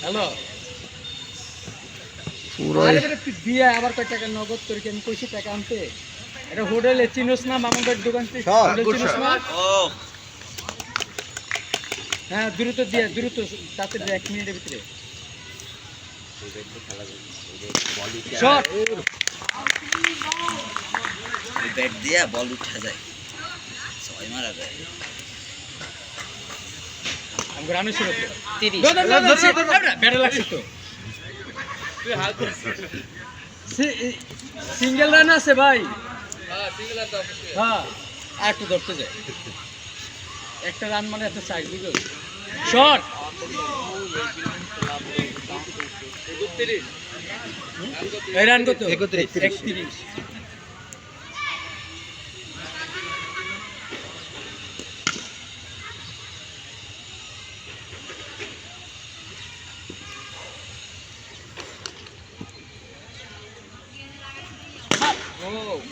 Hello পুরো দিয়ে আবার কয় টাকা নগদ করে আমি কইছি টাকা আনতে এটা হোটেলে চিনোস না মামুদের দোকান থেকে হোটেল চিনোস না হ্যাঁ দ্রুত দিয়ে দ্রুত তাতে 1 মিনিটের ভিতরে শট ব্যাট দিয়া বল উঠা যায় 6 মারা যায় আমি রান ছিল তো 30 ব্যাটে লাগছে তো তুই হাল করছিস সিঙ্গেল রান আছে ভাই হ্যাঁ সিঙ্গেল রান দাও হ্যাঁ আর একটু ধরতে যায় একটা রান মানে এত চাই বুঝো শট 32 এই রান কত 31 Oh.